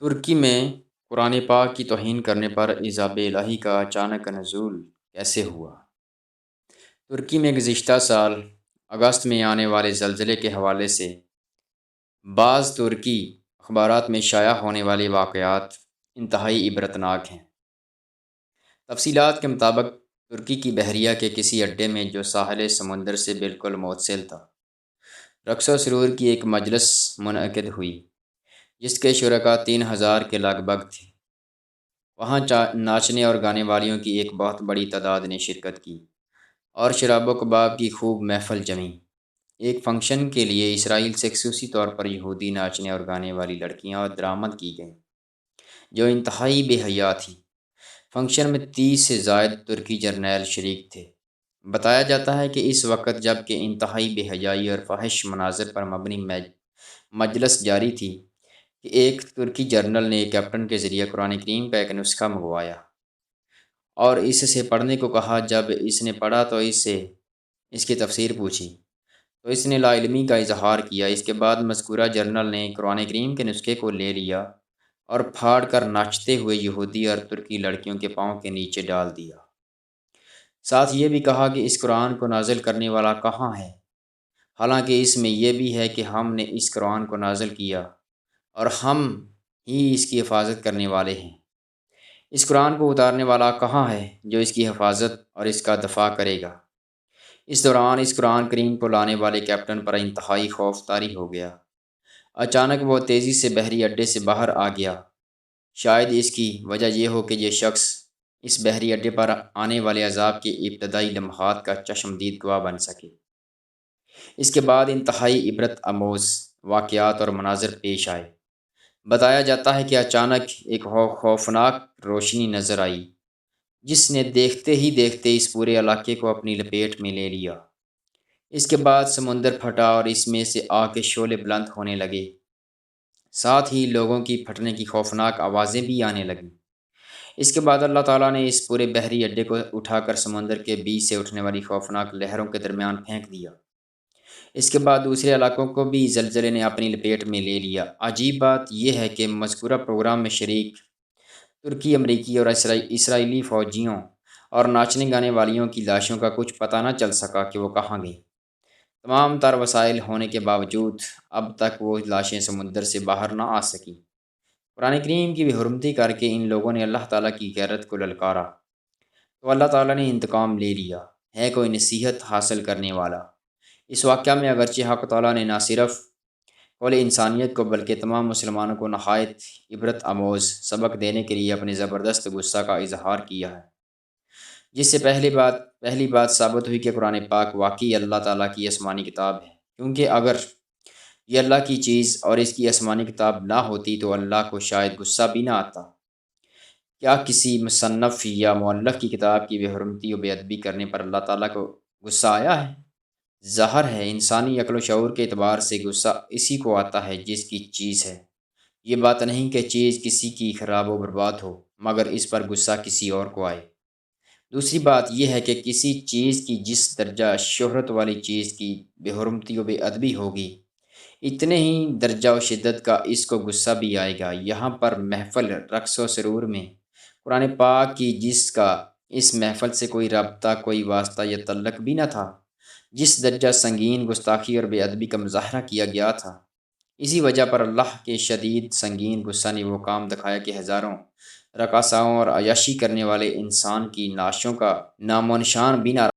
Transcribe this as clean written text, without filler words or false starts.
ترکی میں قرآن پاک کی توہین کرنے پر عذاب الہی کا اچانک نزول کیسے ہوا؟ ترکی میں گزشتہ سال اگست میں آنے والے زلزلے کے حوالے سے بعض ترکی اخبارات میں شائع ہونے والے واقعات انتہائی عبرتناک ہیں۔ تفصیلات کے مطابق ترکی کی بحریہ کے کسی اڈے میں جو ساحل سمندر سے بالکل متصل تھا، رقص و سرور کی ایک مجلس منعقد ہوئی جس کے شرکاء 3000 کے لگ بھگ تھے۔ وہاں ناچنے اور گانے والیوں کی ایک بہت بڑی تعداد نے شرکت کی اور شراب و کباب کی خوب محفل جمی۔ ایک فنکشن کے لیے اسرائیل سے خصوصی طور پر یہودی ناچنے اور گانے والی لڑکیاں درآمد کی گئیں جو انتہائی بے حیا تھیں۔ فنکشن میں 30 سے زائد ترکی جرنیل شریک تھے۔ بتایا جاتا ہے کہ اس وقت جب کہ انتہائی بے حیائی اور فحش مناظر پر مبنی مجلس جاری تھی کہ ایک ترکی جرنل نے کیپٹن کے ذریعے قرآن کریم کا ایک نسخہ منگوایا اور اس سے پڑھنے کو کہا۔ جب اس نے پڑھا تو اس سے اس کی تفسیر پوچھی تو اس نے لا علمی کا اظہار کیا۔ اس کے بعد مذکورہ جرنل نے قرآن کریم کے نسخے کو لے لیا اور پھاڑ کر ناچتے ہوئے یہودی اور ترکی لڑکیوں کے پاؤں کے نیچے ڈال دیا۔ ساتھ یہ بھی کہا کہ اس قرآن کو نازل کرنے والا کہاں ہے، حالانکہ اس میں یہ بھی ہے کہ ہم نے اس قرآن کو نازل کیا اور ہم ہی اس کی حفاظت کرنے والے ہیں۔ اس قرآن کو اتارنے والا کہاں ہے جو اس کی حفاظت اور اس کا دفاع کرے گا؟ اس دوران اس قرآن کریم کو لانے والے کیپٹن پر انتہائی خوف طاری ہو گیا۔ اچانک وہ تیزی سے بحری اڈے سے باہر آ گیا۔ شاید اس کی وجہ یہ ہو کہ یہ شخص اس بحری اڈے پر آنے والے عذاب کے ابتدائی لمحات کا چشمدید گواہ بن سکے۔ اس کے بعد انتہائی عبرت آموز واقعات اور مناظر پیش آئے۔ بتایا جاتا ہے کہ اچانک ایک خوفناک روشنی نظر آئی جس نے دیکھتے ہی دیکھتے اس پورے علاقے کو اپنی لپیٹ میں لے لیا۔ اس کے بعد سمندر پھٹا اور اس میں سے آگ کے شعلے بلند ہونے لگے، ساتھ ہی لوگوں کی پھٹنے کی خوفناک آوازیں بھی آنے لگیں۔ اس کے بعد اللہ تعالیٰ نے اس پورے بحری اڈے کو اٹھا کر سمندر کے بیچ سے اٹھنے والی خوفناک لہروں کے درمیان پھینک دیا۔ اس کے بعد دوسرے علاقوں کو بھی زلزلے نے اپنی لپیٹ میں لے لیا۔ عجیب بات یہ ہے کہ مذکورہ پروگرام میں شریک ترکی، امریکی اور اسرائیلی فوجیوں اور ناچنے گانے والیوں کی لاشوں کا کچھ پتہ نہ چل سکا کہ وہ کہاں گئیں۔ تمام تر وسائل ہونے کے باوجود اب تک وہ لاشیں سمندر سے باہر نہ آ سکیں۔ قرآن کریم کی بے حرمتی کر کے ان لوگوں نے اللہ تعالیٰ کی غیرت کو للکارا تو اللہ تعالیٰ نے انتقام لے لیا۔ ہے کوئی نصیحت حاصل کرنے والا؟ اس واقعہ میں اگرچہ حق تعالیٰ نے نہ صرف کل انسانیت کو بلکہ تمام مسلمانوں کو نہایت عبرت آموز سبق دینے کے لیے اپنے زبردست غصہ کا اظہار کیا ہے، جس سے پہلی بات ثابت ہوئی کہ قرآن پاک واقعی اللہ تعالیٰ کی آسمانی کتاب ہے، کیونکہ اگر یہ اللہ کی چیز اور اس کی آسمانی کتاب نہ ہوتی تو اللہ کو شاید غصہ بھی نہ آتا۔ کیا کسی مصنف یا مؤلف کی کتاب کی بے حرمتی و بے ادبی کرنے پر اللہ تعالیٰ کو غصہ آیا ہے؟ ظاہر ہے انسانی عقل و شعور کے اعتبار سے غصہ اسی کو آتا ہے جس کی چیز ہے۔ یہ بات نہیں کہ چیز کسی کی خراب و برباد ہو مگر اس پر غصہ کسی اور کو آئے۔ دوسری بات یہ ہے کہ کسی چیز کی جس درجہ شہرت والی چیز کی بے حرمتی و بے ادبی ہوگی، اتنے ہی درجہ و شدت کا اس کو غصہ بھی آئے گا۔ یہاں پر محفل رقص و سرور میں قرآن پاک کی جس کا اس محفل سے کوئی رابطہ، کوئی واسطہ یا تعلق بھی نہ تھا، جس درجہ سنگین گستاخی اور بے ادبی کا مظاہرہ کیا گیا تھا، اسی وجہ پر اللہ کے شدید سنگین غصہ نے وہ کام دکھایا کہ ہزاروں رقاصاؤں اور عیاشی کرنے والے انسان کی نعشوں کا نام و نشان بھی نہ